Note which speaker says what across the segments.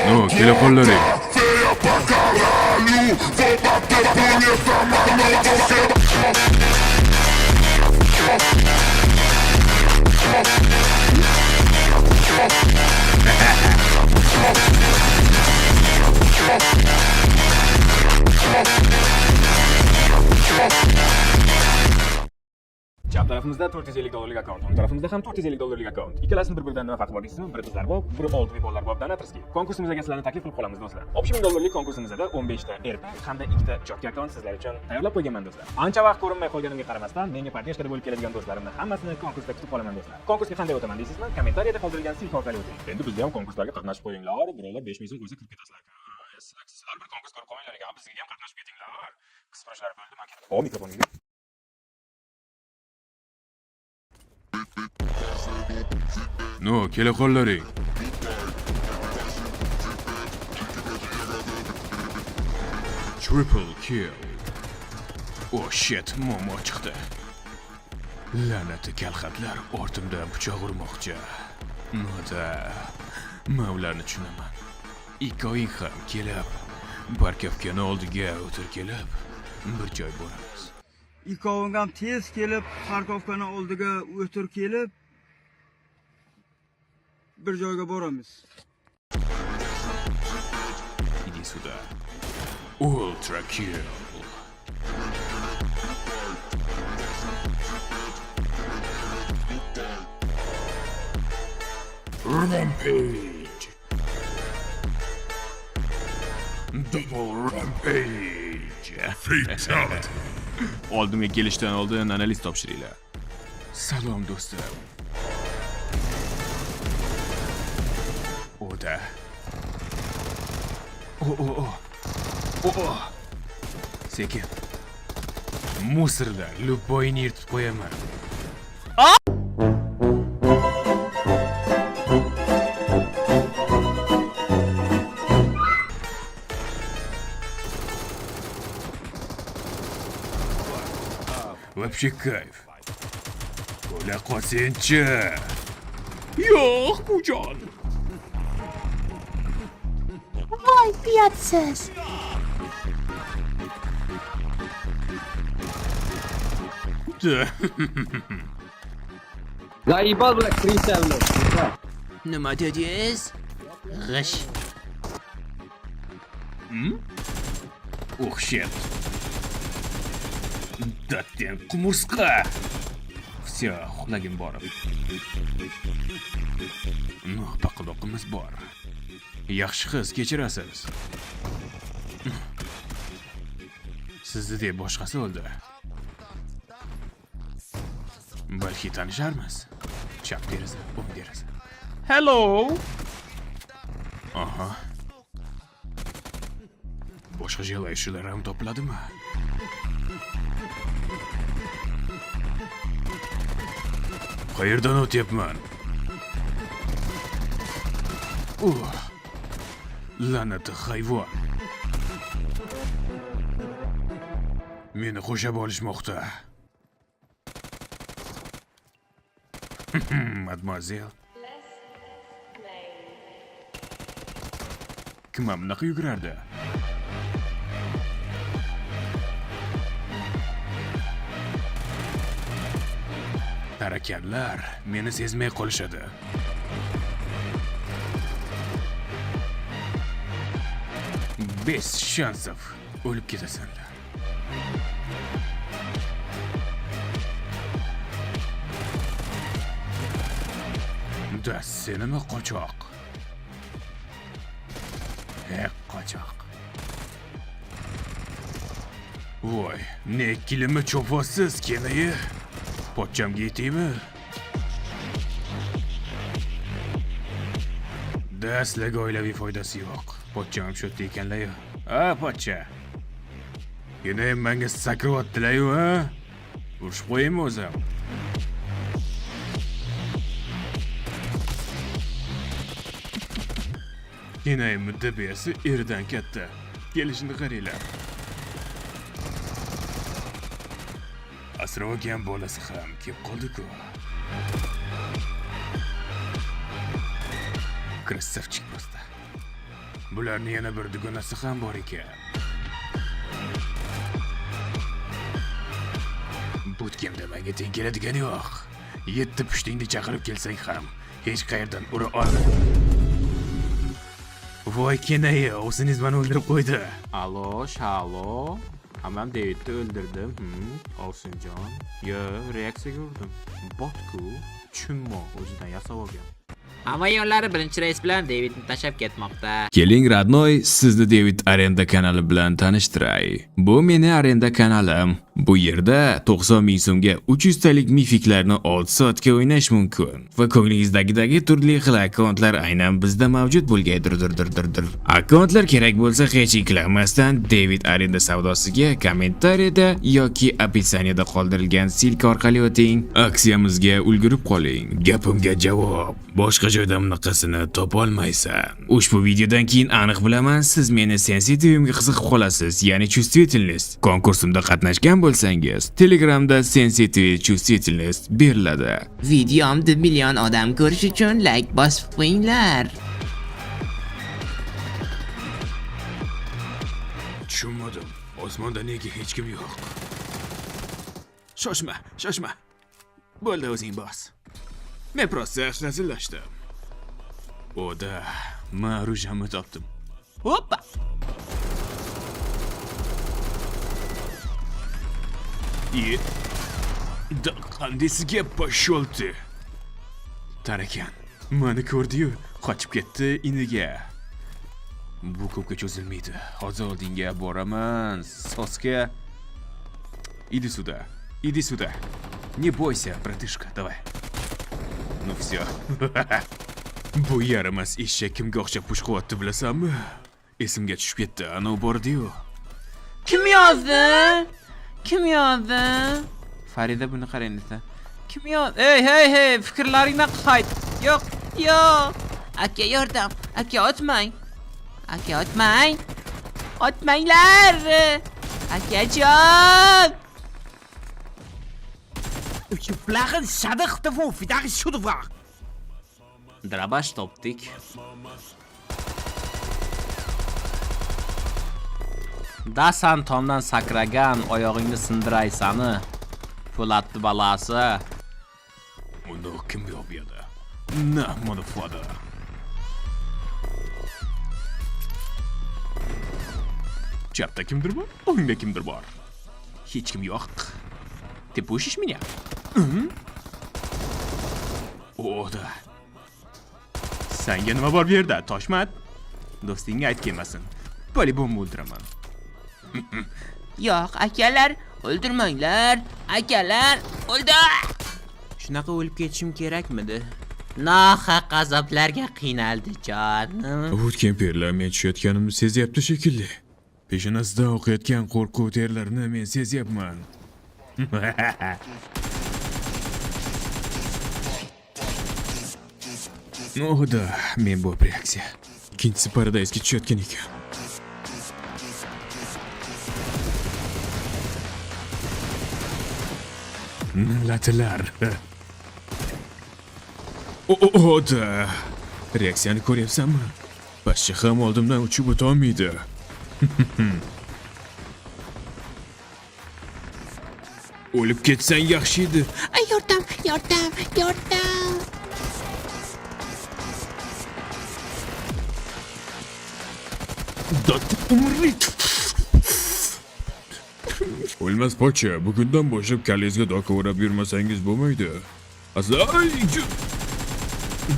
Speaker 1: No, kela qo'llaring.
Speaker 2: Chap tarafimizda $450 akkaunt, o'ng tarafimizda ham $450 akkaunt. Ikkalasini bir-biridan nima farqi bor deysizmi? Biri qizlar bob, biri oltin bollar bobdan atirski. Konkursimizga sizlarni taklif qilib qolamiz do'stlar. $60,000 konkursimizda 15 ta erta hamda 2 ta ijodkor akkaunt sizlar uchun tayyorlab qo'yganman do'stlar. Ancha vaqt ko'rinmay qolganimga qaramasdan, menga partiyashkada bo'lib keladigan do'stlarimni hammasini konkursda kutib qolaman do'stlar. Konkursga qanday o'taman deysizmi? Kommentariyada qoldirilgan silka orqali o'ting. Endi bizga ham konkurslarga qatnashib qo'yinglar. Birovlar 5000 so'm qo'ysa kirib ketasizlar. Sizlar bir konkurs ko'rib qo'yinglar, bizga ham qatnashib ketinglar. Qisqaroqlar bo'ldi, men ketdim. Hop, mikrofoningiz.
Speaker 1: No, kela qo'llaring. Triple kill. Oh shit, momo chiqdi. La'nati kalxatlar ortimdan pichoq urmoqchi. Noda, men ularni tushunaman. Ikkoying ham kelib, parkovkani oldiga o'tir kelib, bir joy boramiz.
Speaker 3: Ikkoving ham tez kelib, parkovkani oldiga o'tir kelib, bir joyga boramiz.
Speaker 1: Иди сюда. Ultra kill. Rampage. Double rampage. Fatality. Oldimga kelishdan oldin analiz topshiringlar. Salom do'stlar. Oda. Sekin. Musirlar, luboyini yirtib qo'yaman. Вообще кайф. O'la qolsangchi. Yo'q, bujon.
Speaker 4: Voy, uyatsiz.
Speaker 5: Zaibal bilan Kristalni.
Speaker 6: Nima dedingiz? G'ish.
Speaker 1: Oh shit. Datdan qumursqa. Все, uxlagim borib. No, paqidoqimiz bor. Yaxshi qiz, kechirasiz. Sizni deb boshqasi o'ldi. Balki tanisharmiz. Chap deraza, o'ng deraza. Hello. Aha. Boshqa joylar ham topiladimi? Qayerdan o'tyapman? La'nati hayvon. Meni qo'shab olishmoqda. Mademoiselle. Kim bunaqa yugurardi? Tarakanlar meni sezmay qolishadi. Без шансов o'lib ketasanlar. Da senimi qochoq? Qochoq. Voy, ne ikkilimi cho'posiz kenayi? Pochchamga yetaymi? Dastlagi oilaviy foydasi yo'q. Pochcham ham shu yerda ekanlar-yu. Pochcha. Yana ham menga sakryaptilar-yu, ha? Urishib qo'yaymi o'zim? Yana ham muddabiyasi eridan katta. Kelishini qaranglar. Asrogan bolasi ham kelib qoldi-ku. Krasavchik просто. Bularning yana bir dugonasi ham bor ekan. Bootcampda menga teng keladigani yo'q. 7 pushtingni chaqirib kelsang ham hech qayerdan ura olmaydi. Voy Kenay, o'zingiz meni o'ldirib qo'ydi.
Speaker 6: Alo, shalo. Hammam Davidni o'ldirdim. Olsinjon. Yo, reaksiyaga urdim. Botku, tushunmo o'zidan yasab olgan. Hamma yo'llari birinchi reys bilan Davidni tashab ketmoqda.
Speaker 1: Keling, Radnoy, sizni David Arenda kanali bilan tanishtiray. Bu meni Arenda kanalim. Bu yerda 90 ming so'mga 300 talik mifiklarni 6 soatga o'ynash mumkin. Va ko'nglingizdagidagi turli xil akkauntlar aynan bizda mavjud bo'lgaydir. Akkauntlar kerak bo'lsa hech ikkilanmasdan David Arenda savdosiga kommentariyada yoki opitsaniyada qoldirilgan silka orqali o'ting. Aksiyamizga ulgurib qoling. Gapimga javob. Boshqa joyda bunaqasini topa olmaysan. Ushbu videodan keyin aniq bilaman, siz meni sensitivimga qiziqib qolasiz, ya'ni чувствительность. Konkursimda qatnashgan bo'lsangiz, Telegramda sensitive чувствительность beriladi.
Speaker 6: Videomni million odam ko'rish uchun like bosib qo'yinglar.
Speaker 1: Tushunmadim. Osmonda nega hech kim yo'q? Shoshma. Bo'ldi, o'zing bos. Men просто hazillashdim. Oda, men rujamni topdim.
Speaker 6: Hoppa.
Speaker 1: Да qandaysiga pashol ты. Tarakan, meni ko'rdi-yu, qochib ketdi iniga. Bu ko'pga cho'zilmaydi. Hozir oldinga boraman. Soska. Иди сюда. Не бойся, братышка, давай. Ну все. Bu yaramas eshak kimga o'xshab push qilyapti bilasanmi? Esimga tushib ketdi, ana bordi-yu.
Speaker 6: Kim yozdi? Farida buni qarang desa. Kim yozdi? Hey, fikrlaringdan qayt. Yo'q. Aka yordam. Aka otmang. Otmanglar. Akajon.
Speaker 5: Vlaggen zadig te voor, vandaag is zoete vraag.
Speaker 6: Drabash topdik. Dasan tomdan sakragan oyog'ingni sindiraysani. Po'latni balasi.
Speaker 1: Uni kim yo'q-yo'da? Na, motherfucker. Chapda kimdir bor? O'ngda kimdir bor? Hech kim yo'q. Ты пушишь меня? Oda. Senga nima bor bu yerda? Toshmat. Do'stingga ayt kelmasin. Polibom o'ldiraman.
Speaker 6: Yo'q, akalar, o'ldirmanglar. Akalar, o'ldir. Shunaqa o'lib ketishim kerakmidi? Nohaq azoblarga qiynaldi jonim.
Speaker 1: Bootcamp'erlar men tushayotganimni sezyapti shekilli. Peshonasidan oqayotgan qo'rquv terlarini men sezyapman. Oda, men bu reaksiya. Ikkinchisi Paradise tushayotgan ekan. Latilar. Oda. Reaksiyani ko'ryapsanmi? Pashsha ham oldimdan uchib o'ta olmaydi. O'lib ketsang yaxshi edi.
Speaker 6: Yordam.
Speaker 1: O'lmas pocha, bugundan boshlab kallangizga doka o'rab yurmasangiz bo'lmaydi.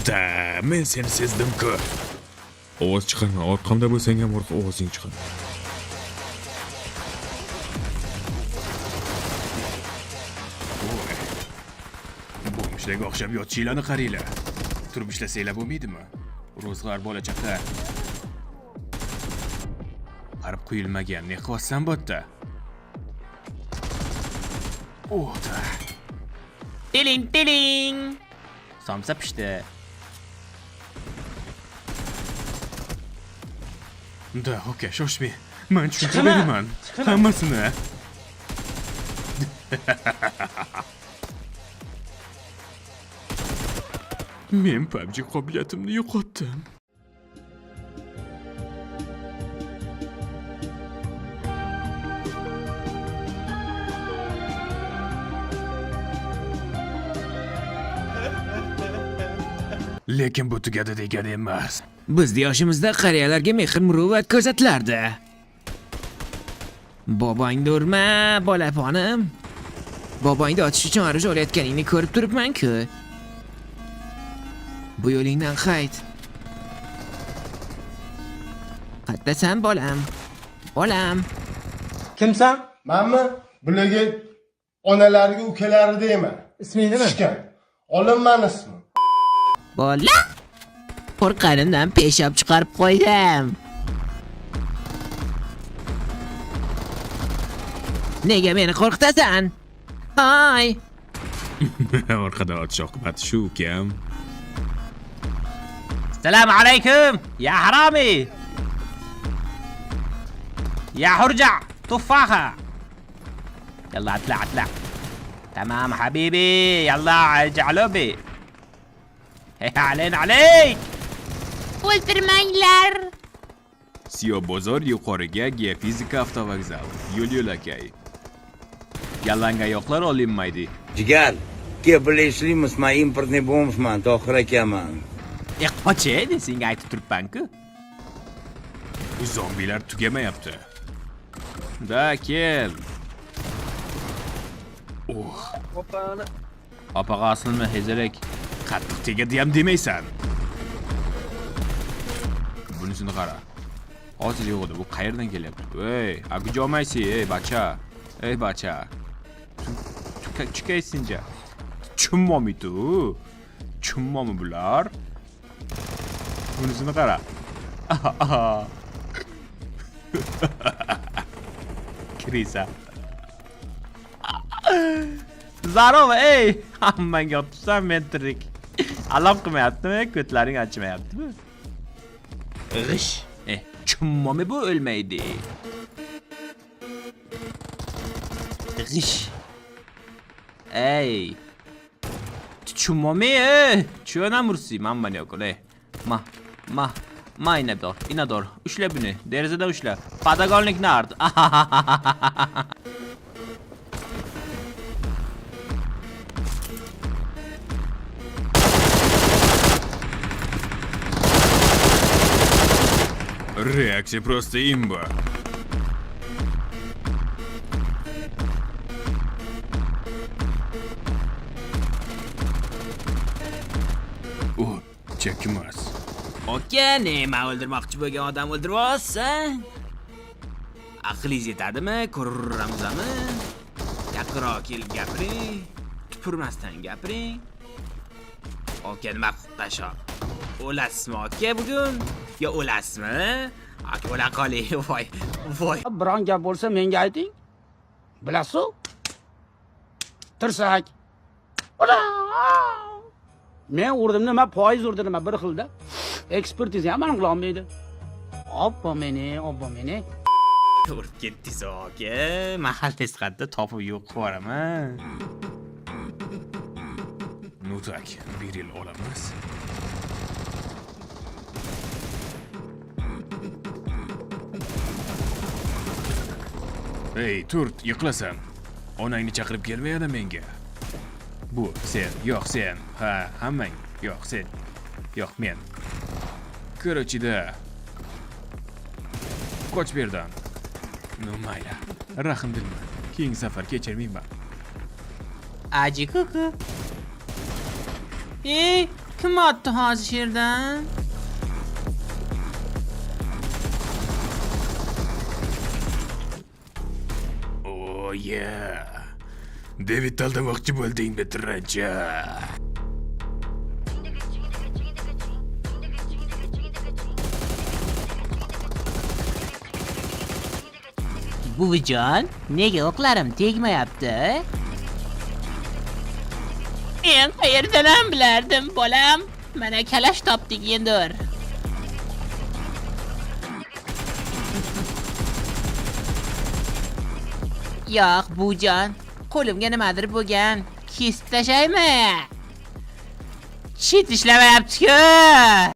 Speaker 1: Da, men seni sezdim-ku. Ovoz chiqarma, orqamda bo'lsang ham ovozing chiqadi. Ishlarga o'xshab yotishinglarni qaranglar. Turib ishlasanglar bo'lmaydimi? Ro'zg'or bola-chaqa. Qarib quyilmagan, ne qilyapsan bu yerda? Oda.
Speaker 6: Tiling. Somsa pishdi.
Speaker 1: Da, okey, shoshmay. Men tushunib beraman. Hammasini. Men PUBG qobiliyatimni yo'qotdim. Lekin bu tugadi degani emas.
Speaker 6: Bizda yoshimizda qariyalarga mehr muruvvat ko'rsatilardi. Bobongni urma, bolaponim. Bobongni otish uchun arish olayotganingni ko'rib turibman-ku. Bu yo'lingdan qayt. Qaytasan bolam. Bolam.
Speaker 7: Kimsan?
Speaker 8: Manmi? Bularga onalariga ukalari deyman.
Speaker 7: Isming nima?
Speaker 8: Ishkan. Olinman ismi.
Speaker 6: Bola. Qo'rqqanimdan peshob chiqarib qo'ydim. Nega meni qo'rqitasan? Hay.
Speaker 1: Orqada otish oqibati shu ukam.
Speaker 5: السلام عليكم يا حرامي يا حرجع تفاحة. يلا اطلع اطلع. تمام حبيبي يلا ارجع لوبي. علينا عليك.
Speaker 4: O'ldirmanglar.
Speaker 1: Siyo bozor yuqoriga geofizika avtovokzal. Yo'l-yo'lakay. Yalanga yoqlar olinmaydi.
Speaker 9: Jigar, ke bilishimiz, men importni bo'lmishman, Tohir akaman.
Speaker 5: Qochi senga aytib turibman-ku.
Speaker 1: Bu zombilar tugamayapti. Da kel.
Speaker 5: Opaga aslimi hezarek.
Speaker 1: Qattiq tegadi ham demaysan. Bunisini qara. Hozir yo'q edi, bu qayerdan kelyapti? Ey, akujomaysi, ey bacha. Ey bacha. Chiqaysinja. Chunmomitu. Chunmomi bular? Bunisini qara. Krisa.
Speaker 5: Zarov ey. Hammanga otibsan men tirik. Alam qilmayaptimi? Ko'tlaring achimayaptimi? G'ish. Chunmomi bu o'lmaydi. G'ish. Ey. Chunmomi Chunamursi mamma ne okole. Ma inador. Ushla buni. Derazada ushla. Padagonlik nard.
Speaker 1: Реакция просто имба. O, chekmas.
Speaker 6: Oka, nima o'ldirmoqchi bo'lgan odam o'ldiryapsan? Aqlingiz yetadimi? Ko'ramizmi? Yaqinroq kelib gapiring. Tupurmasdan gapiring. Oka, nima qutqasho? O'lasizmi aka bugun? Yo o'lasizmi? Aka o'la qoling. Voy.
Speaker 7: Biron gap bo'lsa menga ayting. Bilasiz? Tirsak. Men urdim nima, foiz urdi nima bir xilda. Ekspertiza ham aniqlay olmaydi. Obbo meni.
Speaker 6: Urib ketdingiz aka. Mahalla sifatida topib yo'q qilib yuboraman.
Speaker 1: Ну так, bir yil olamiz. Ey, Turt, yiqlasan. Onangni chaqirib kelmayadi menga. Bu sen, yo'q sen. Ha, hammang. Yo'q sen. Yo'q men. Korochida. Qoch bu yerdan. No mayli. Rahim dilma. Keyingi safar kechirmayman.
Speaker 6: Aji kuku. Kim otdi hozir yerdan?
Speaker 1: Oh yeah. David aldamoqchi bo'lding bitirracha.
Speaker 10: Buvijon, nega o'qlarim tegmayapti? Men qayerdan bilardim, bolam? Mana kalash topdik endi. Yo'q, buvijon, qo'limga nimadir bo'lgan. Kesib tashlaymi? Chit ishlamayapti-ku.